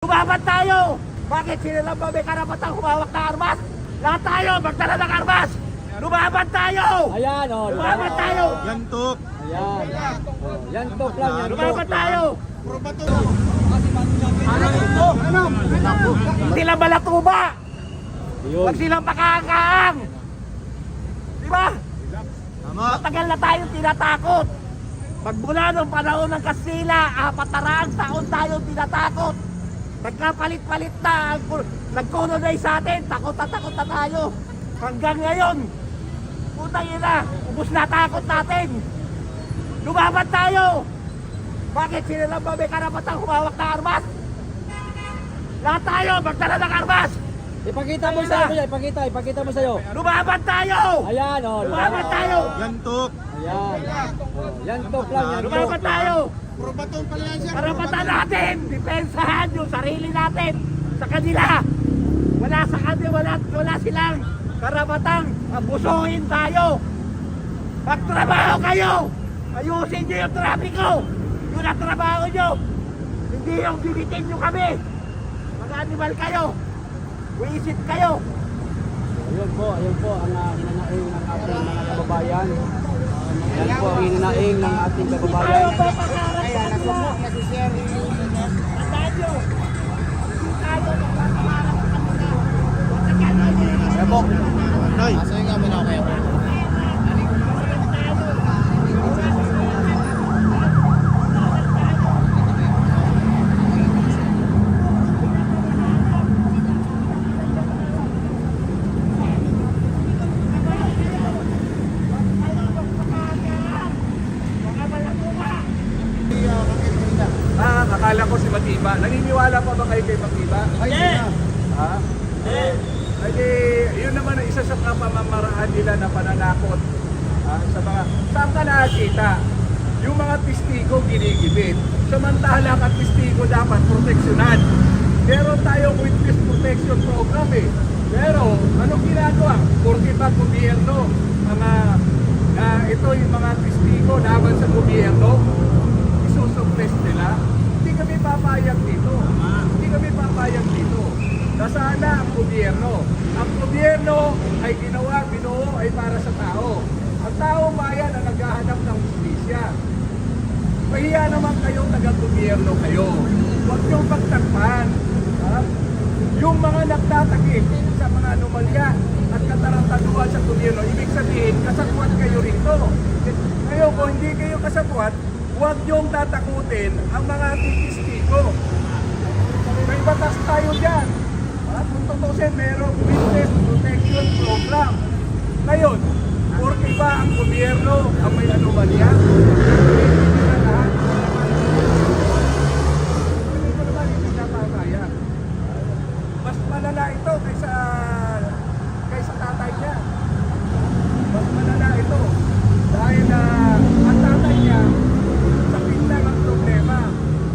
Lumaban tayo! Bakit sila lang ba may karapatang humawak na armas? Lahat tayo, magdala ng armas! Lumaban tayo! Ayan, oh. Lumaban tayo! Yantok. Ayan. Oh, yantok lang, yantok. Lumaban tayo! Ano? Hindi lang malatuba! Yun. Huwag silang pakakaang! Di ba? Tama. Matagal na tayong tinatakot! Magmula nung panahon ng Kastila, 400 taon tayong tinatakot! Nagkapalit-palit na, nag-colonize sa atin, takot na tayo. Hanggang ngayon, putang ina, ubos na takot natin. Lumaban tayo! Bakit sila lang ba may karapatang humawak na armas? Lahat tayo, magdala ng armas! Ipakita mo sa'yo, kuya. Ipakita mo sa'yo. Lumaban tayo! Ayan, oh. Lumaban tayo! Yantok. Ayan. Oh, yantok lang, yantok. Lumaban tayo! Puro batong pala yan, sir. Karapatan natin! Depensahan yung sarili natin sa kanila! Wala sa kanila, wala silang karapatang abusuhin tayo! Magtrabaho kayo! Ayusin nyo yung trapiko! Yun ang trabaho nyo! Hindi yung binitin nyo kami! Mga animal kayo! Wisit kayo! Ayun po ang hinanaing ng ating mga kababayan. Yan po ang hinanaing ng ating kababayan. Tayo po pagkarap sa kanila! Tandaan nyo! Hindi tayo magpapakaharap sa kanila! Matagal na nyo! Ayan po. Nay. Asayin nga muna kayo. Akala ko si Matiba. Naniniwala pa ba kayo kay Matiba? Yes! Ha? Ay, yun naman ang isa sa pamamaraan nila na pananakot. Sa mga, saan ka nakakita? Yung mga testigo ginigibit. Samantala ang testigo dapat proteksyonan. Meron tayong witness protection program eh. Pero, anong ginagawa? Porque ba gobyerno, ito yung mga testigo laban sa gobyerno, isusuppress nila? Hindi kami papayag dito. Hindi kami papayag dito. Nasana ang gobyerno. Ang gobyerno ay binuo ay para sa tao. Ang taong bayan ang naghahanap ng justisya. Pahiya naman kayo, taga-gobyerno kayo. Huwag niyong pagtakpan. Ha? Yung mga nagtatakip sa mga anomalya at katarantaduan sa gobyerno, ibig sabihin, kasatwat kayo rito. Ngayon, kung hindi kayo kasatwat, huwag niyong tatakutin ang mga testigo. May batas tayo dyan. Kung tutusin, merong witness protection program. Ngayon, porque ba ang gobyerno ang may anomalya? Hindi na lahat. Hindi ko naman hindi napapayag. Mas malala ito kaysa tatay niya. Mas malala ito. Dahil ang tatay niya, sakit lang ang problema.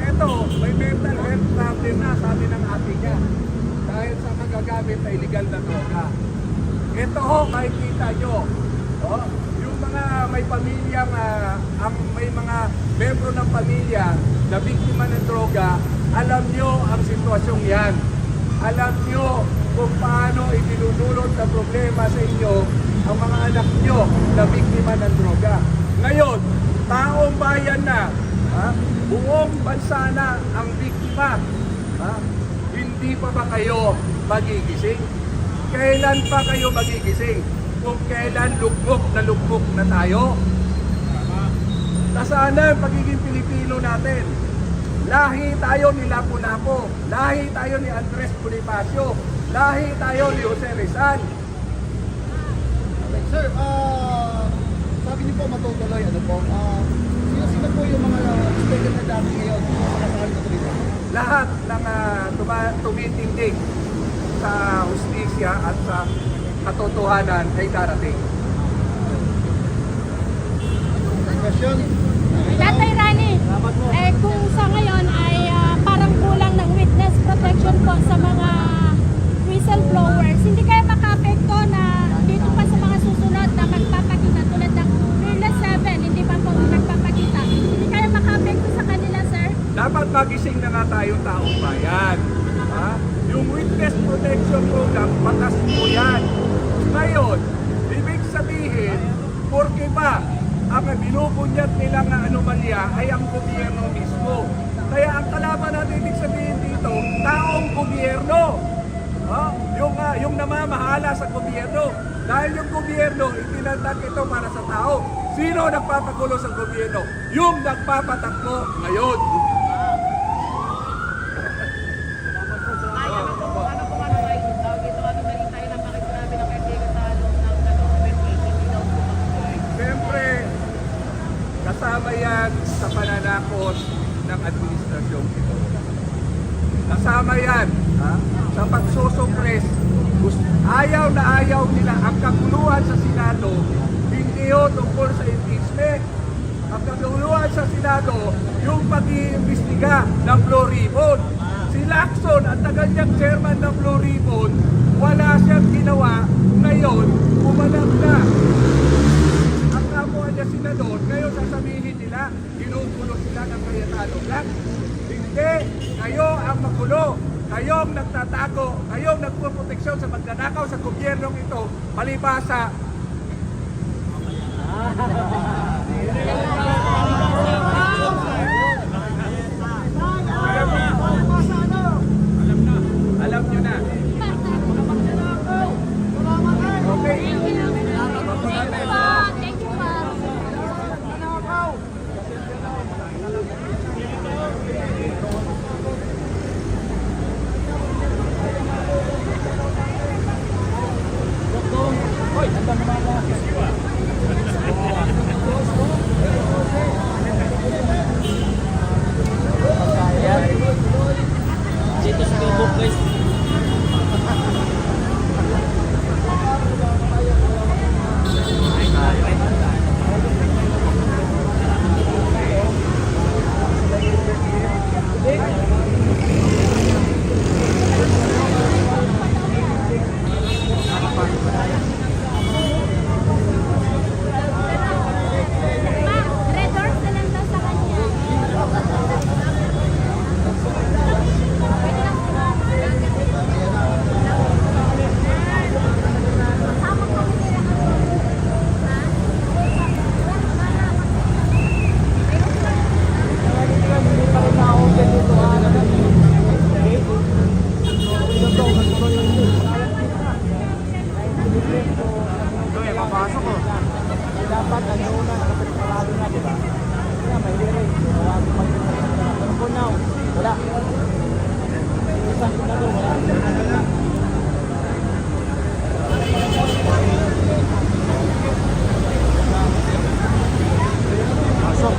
Ito, may mental health problem na, sabi ng ate niya. Dahil sa magagamit na illegal na droga. Ito ho, makikita nyo. Oh, yung mga may pamilyang, may mga membro ng pamilya na biktima ng droga, alam nyo ang sitwasyong yan. Alam nyo kung paano idinudulot na problema sa inyo ang mga anak nyo na biktima ng droga. Ngayon, taong bayan na, buong bansa na ang biktima. Hindi pa ba kayo magigising? Kailan pa kayo magigising? Kung kailan lugmok na tayo? Nasaan na ang pagiging Pilipino natin? Lahi tayo ni Lapu-Lapu, lahi tayo ni Andres Bonifacio, lahi tayo ni Jose Rizal. Sir, sabi niyo po matutuloy, ano po? Sino po yung mga expected na dami ngayon? Kasakali ko dito. Lahat ng tumitindig sa hustisya at sa katotohanan ay darating. Question? Tatay Rani, kung sa ngayon ay parang kulang ng witness protection po sa mga whistleblowers, hindi kayo maka-apekto na dito pa sa mga susunod na magpapakita tulad ng Fearless 7, hindi pa po magpapakita. Hindi kayo maka-apekto sa kanila, sir? Dapat magising na nga tayong taong bayan. Protection Program, batas po yan. Ngayon, ibig sabihin, porke ba ang binubunyat nilang anomalya ay ang gobyerno mismo. Kaya ang kalaban natin ibig sabihin dito, taong gobyerno. Yung namamahala sa gobyerno. Dahil yung gobyerno, itinatag ito para sa tao. Sino nagpapagulo sa gobyerno? Yung nagpapatakbo ngayon. Siyempre, kasama yan sa pananakot ng administrasyong ito. Kasama yan sa pagsusupres. Ayaw na ayaw nila ang kaguluhan sa Senado, hindi yun tungkol sa impeachment. Ang kaguluhan sa Senado, yung pag-iimbestiga ng Blue Ribbon. Si Lacson, ang tagal niyang chairman ng Blue Ribbon, wala siyang ginawa. Ngayon, umanap na. Ang kamuha niya senador, ngayon sasabihin nila, ginugulo sila ng Cayetano Black. Hindi, kayo ang magulo. Kayong nagtatago, kayong nagpuproteksyon sa magnanakaw sa gobyernong ito, palibasa. Alam nyo na. Okay. Thank you pa. Red doors na lang daw sa kanya. Kasama ko sila. Dapat ano una nakapreparado na, di ba? Kaya may hearing. Ano po now? Wala. Isang senador, wala. Pasok.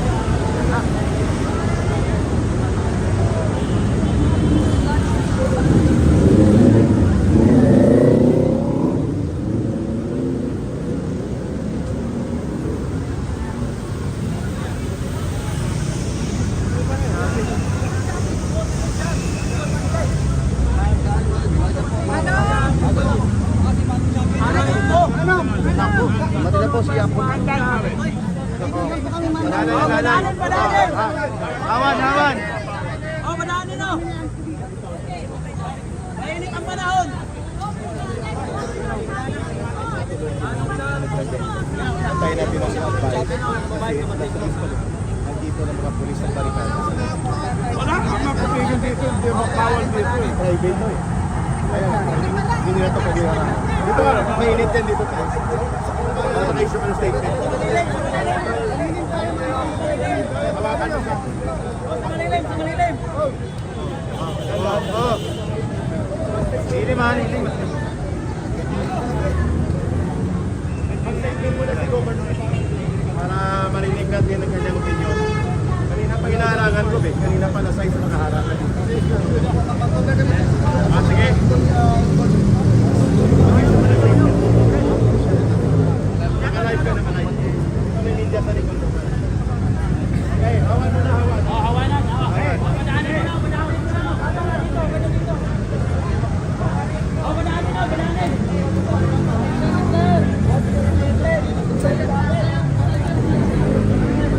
Matila po siya po. Awan, awan. Tayo natin ang nandito ng mga pulis ng barikada. Wala kang mapapigil dito, hindi makawal dito eh. Private to eh. Ayan, hindi nila ito pwede harap. Dito nga, mainit yan dito tayo. Naka-issue ka ng statement. Hawakan nyo siya. Oo. Hilim ha, hilim. Mag-statement muna si Governor para marinig natin ang kanyang opinion. Kanina pa hinaharangan ko kanina pa nasa isa nakaharangan. Sige. Naka-live ka naman live. May media sa likod. Okay, hawan mo na hawan. Hawanan, hawan.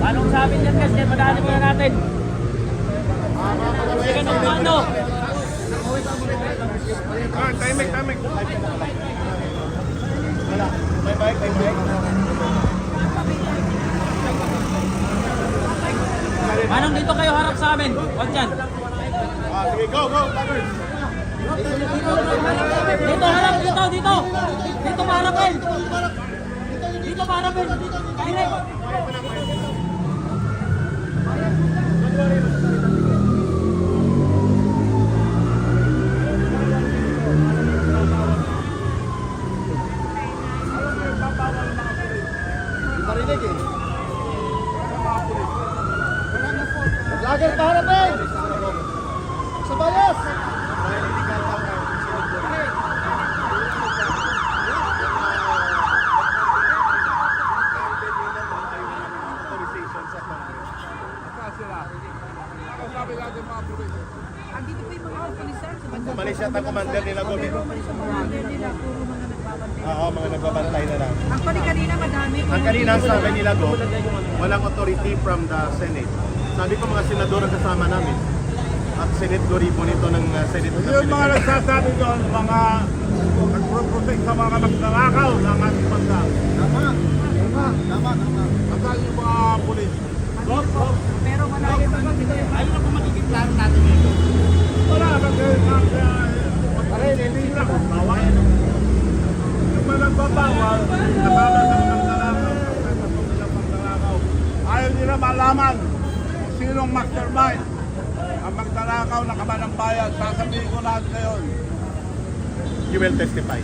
Anong sabi niyan guys? Madali muna natin. Sige, ano? Timing. Wala. May mic. Manong dito kayo harap sa amin. Huwag dyan. Sige, go, Tigers. Dito harap, dito. Dito maharapin. Dito maharapin. Direct. Marinig eh. Lager paharapin! Sa bayas! Andito po yung mga kapulisan sa banda. Umalis yata commander nila Gobi. Pero sa mga order nila, puro mga nagbabantay. Oo, mga nagbabantay na lang. Actually, kanina madami. Ang kanina ang sabi nila Go, walang authority from the Senate. Sabi ko mga senador ang kasama namin. At Senate Goripo nito ng Senate. Yung mga nagsasabi doon, mga nagpro-protect sa mga magnanakaw ng ating bansa. Tama. Asal yung mga pulis. Pero malayo pa ba? Ayun na po magiging plano natin dito. Wala, kasi hindi na kung bawal. Yung mga nagbabawal, nakala ng magnanakaw, ayaw nila malaman kung sinong mastermind ang magnanakaw na kamanang bayan. Sasabihin ko lahat ngayon. You will testify.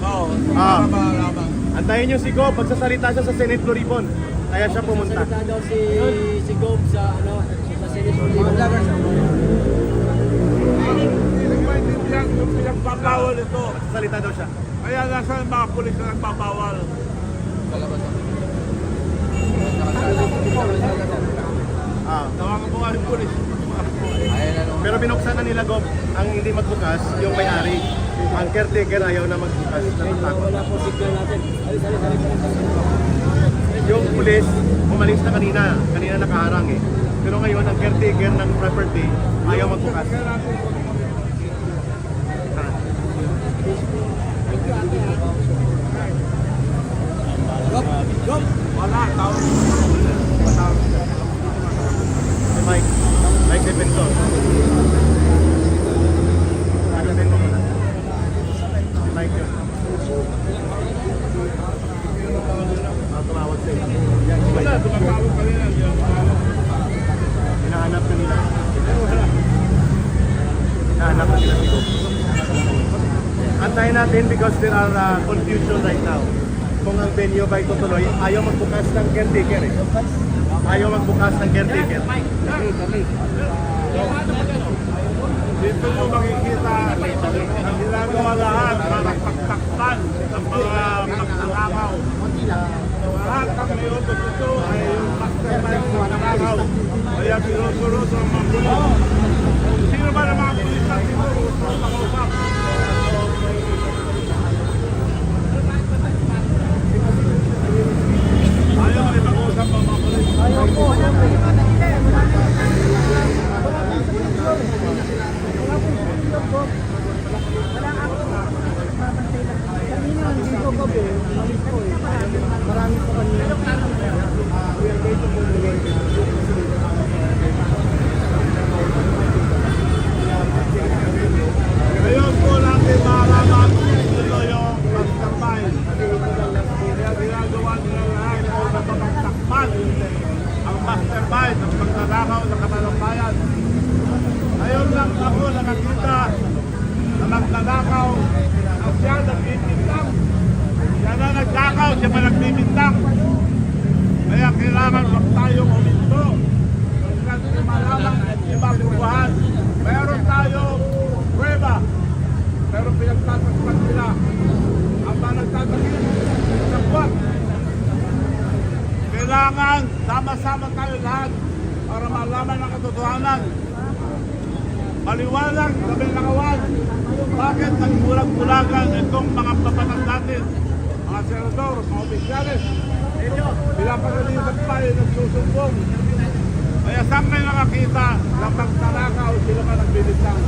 Oo, Ah. para malaman. Antayin niyo si Go, pagsasalita siya sa Senate Gloribon. Kaya siya pumunta. daw si Gob sa Senate. Hindi ko maintindihan yung pinagbabawal ito. Pagsasalita daw siya. Kaya nasa yung mga pulis na nagbabawal. Tawagan mo nga yung pulis. Pero binuksan na nila Go, ang hindi magbukas, yung may-ari. Ang caretaker ayaw na magbukas. Natatakot. Wala po signal natin. Alis. Yung pulis, umalis na kanina. Kanina nakaharang eh. Pero ngayon, ang caretaker ng property, ayaw magbukas. Wala, tawag. Mike Defensor. Sagutin mo muna. Si Mike yun. Tumawag sa'yo. Wala, tumatawag pa rin. Hinahanap na nila. Hinahanap na nila si Go. Antayin natin because there are confusion right now. Kung ang venue ba itutuloy, ayaw magbukas ng caretaker eh. Ayaw magbukas ng caretaker. Dito nyo makikita ang ginagawa lahat para pagtakpan ng mga magnanakaw. Lahat ng minuto dito ay yung mastermind ng magnanakaw. Kaya sinusunod ang mga pulis. Sino ba ng mga pulis na siguro gusto makausap? Ayaw may mag-usap ang mga pulis. Ngayon po natin malaman kung sino yung mastermind. Kaya ginagawa nila lahat para mapagtakpan ang mastermind ng magnanakaw sa Kamanang Bayan. Ngayon lang ako nakakita na magnanakaw na siya nagbibintang. Siya na nagnakaw, siya pa nagbibintang. Kaya kailangan wag tayong uminto. Kasi malaman at ibabubuhan. Meron tayong prueba. Pero pinagtatakpan nila ang mga nagtatakip sa buwan. Kailangan sama-sama tayo lahat para malaman ang katotohanan. Maliwanag sa Benlakawan, bakit nagbulag-bulagan itong mga papatang natin, mga senador, mga opisyalis. Pinapagalitan pa yung nagsusumbong. Kaya saan kayo nakakita na pagtanakaw sila ka nagbibintang?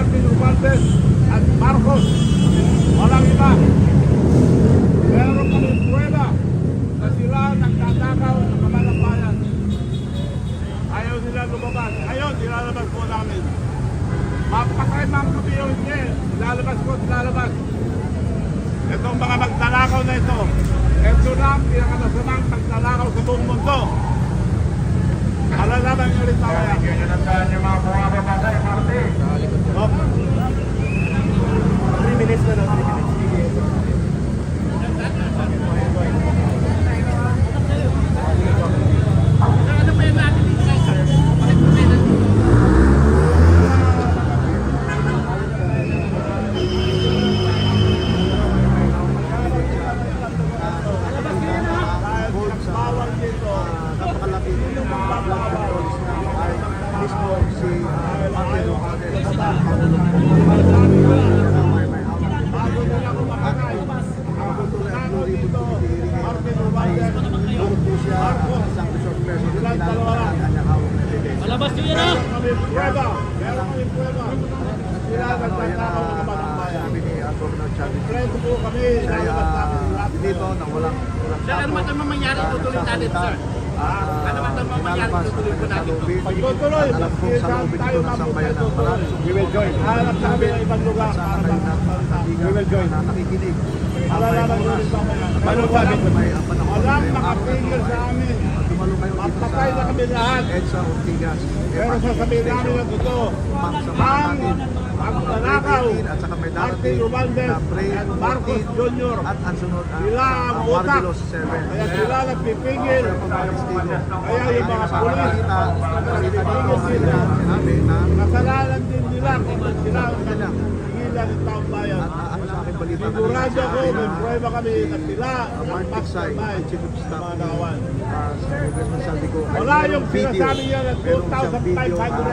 Martin Romualdez at Marcos. Walang iba. Meron kami prueba na sila nagtatakaw sa kamalang bayan. Ayaw nila lumabas. Ngayon, ilalabas po namin. Mapatay man kami yung hindi. Ilalabas po, ilalabas. Itong mga magtalakaw na ito. Ito na ang pinakamasamang magtalakaw sa buong mundo. Malalaman nyo rin mamaya. Yung mga pumaba pa tayo, Martin. 3 minutes na lang, 3 minutes. Bawal dito. Napakalaki yung mga vloggers na ay mismo si Martin Romualdez at Bago nila kumakakay. ang tuloy ang glory po ay doon po siya ang isang resort person na pinalabas ang kanyang hawak na evidence. Malabas nyo yan ha! Meron kami prueba. Meron kami prueba. Sila nagtatakaw ng kamalang bayan. Sabi ni Governor Chavez, Preso po kami. siya Lalabas namin lahat. dito na walang Sir, ano man ang mangyari, tutuloy natin, sir. Ano man ang mangyari, tutuloy po natin ito. Pagtutuloy, alam kong sa loob tayo ito ng sambayan ng marami. We will join. Hanap namin ang ibang lugar Sana para kayo we will join. na nakikinig. Malalaman nyo rin mamaya. Paano Walang- may ang panahon Walang may nakapigil sa amin. Dumalo kayo dito Magpatay na kami lahat. EDSA Ortigas. Pero sasabihin namin ang totoo. Samahan natin Ang nanakaw, at saka may Martin darating Romualdez na Brave at Marcos 14 Jr. at ang sunod Sila ang utak. Marvelos 7. Kaya sila nagpipigil. Kaya yung mga pulis, Sinabi na kasalanan din nila kung sila ang nagpigilan ng taong bayan. ano sa aking balita Sigurado ko, may prueba kami na sila ang Mark Tiksay, mastermind Chief of sa Staff mga ni nakawan. Congressman Saldico. Wala yung sinasabi niya na 2,500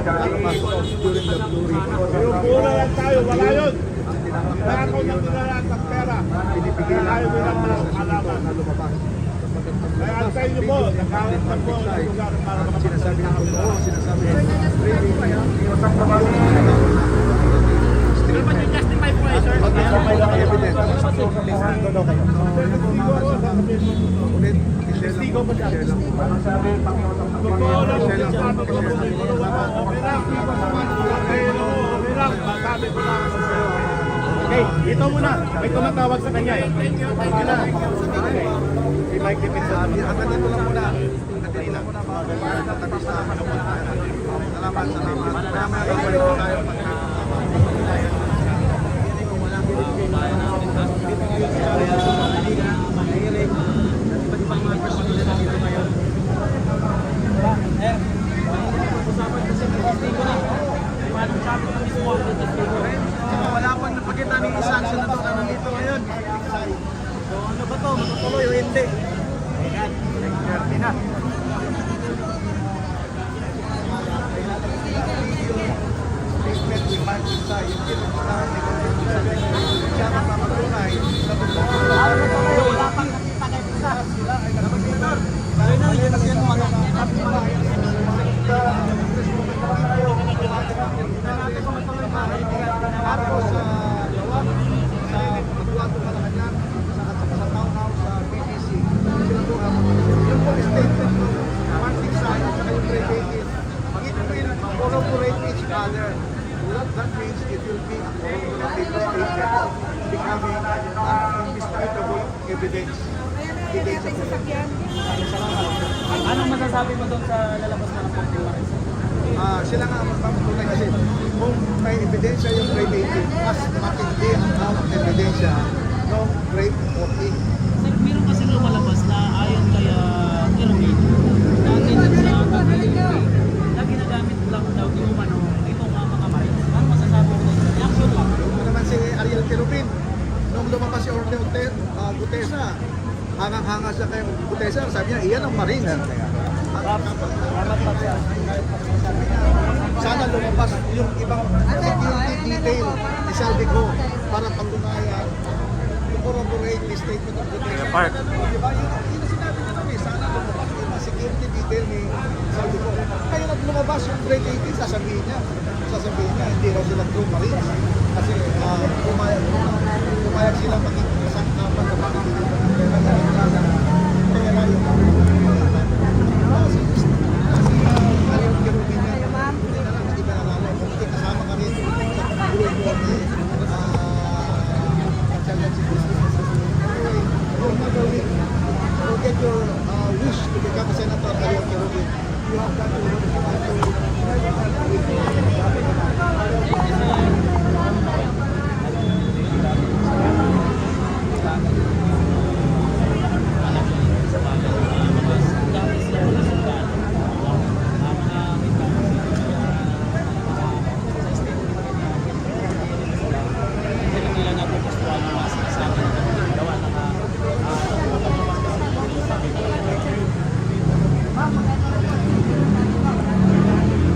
during the glory. Yung pula lang tayo, wala yun. Ang tinatangkad Nakaw ni na nila lahat ng pera. pinipigilan Kaya ayaw nila na malaman. na lumabas. Kaya antayin niyo po, nakalat na po ang lugar para Ang sinasabi ng totoo, sinasabi ng Pero pa yung justify po eh, sir. evidence. Ulit, i-share lang po. I-share lang po. Totoo lang yung sinasabi ko. Okay lang. Okay lang. Masabi ko lang. Okay, dito muna. May tumatawag sa kanya eh. Thank you na. Si Mike Dipinsan. Hanggang dito lang muna. Hanggang dito lang muna. Tapos na. Salamat, salamat. Maya-maya babalik po tayo. Wala pang napakita ni isang senador na nandito ngayon. So ano ba to? Matutuloy o hindi? Ayan, 30 na. Statement ni Mark Tiksay, yung pinagpapalahan ni Congressman Saldico, siya magpapatunay na totoo. Wala pang nakita kay Tiksay. Sila ay senador. Dahil na, hindi na siya Marcos sa Lawag, sa Pagwato Malacanang, sa townhouse sa PTC. Sila po ang yung po statement ng Mark Tiksay at saka yung predated. It will corroborate each other. What that means, it will be a corroborative statement becoming an indisputable evidence. Anong masasabi mo doon sa lalabas na ng pagkakas? Sila nga ang magpapatunay kasi kung may ebidensya yung grade 18, mas matindi ang hawak na ebidensya ng grade 14. Sir, meron kasi lumalabas na ayon kay Irvin, dati sa pagkakas, na ginagamit lang daw yung itong mga marines. Ano masasabi mo doon? Reaction lang. Yung naman si Ariel Quirupin, nung lumabas si Orleo Gutesa, hangang-hanga siya kay Gutesa, sabi niya, iyan ang marine. Sana lumabas yung ibang security detail ni Saldico para patunayan yung corroborate the statement of Gutesa. Diba? Yun ang sinabi niya kami, sana lumabas yung mga security detail ni Saldico. Kaya lumabas tumaas yung grade 18, sasabihin niya, hindi raw sila true Marines. Kasi pumayag silang maging isang kapag na pakibili ng pera yung ayaw kirubin niya. Hindi na lang, hindi na namin. Kung kasama ka rin sa grupo ni Consultancy Business. Anyway, to get your wish to become a senator, ayaw kirubin. You have got to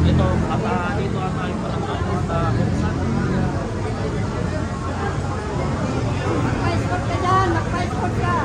Ito, at dito at tayo pa ng Mag-passport ka dyan, mag-passport ka.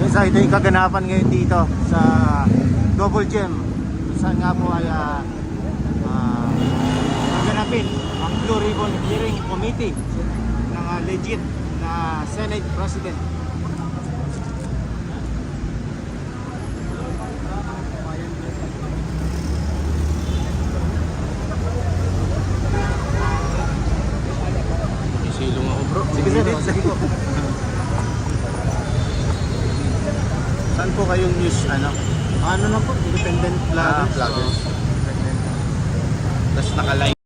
So ito yung kaganapan ngayon dito sa Double Gem. Saan nga po ay gaganapin ang Blue Ribbon Hearing Committee ng legit na Senate President. Isilong ako bro. Sige sir, sige po. Saan po kayong news Ano na po, independent vloggers. vloggers? Tapos naka-live.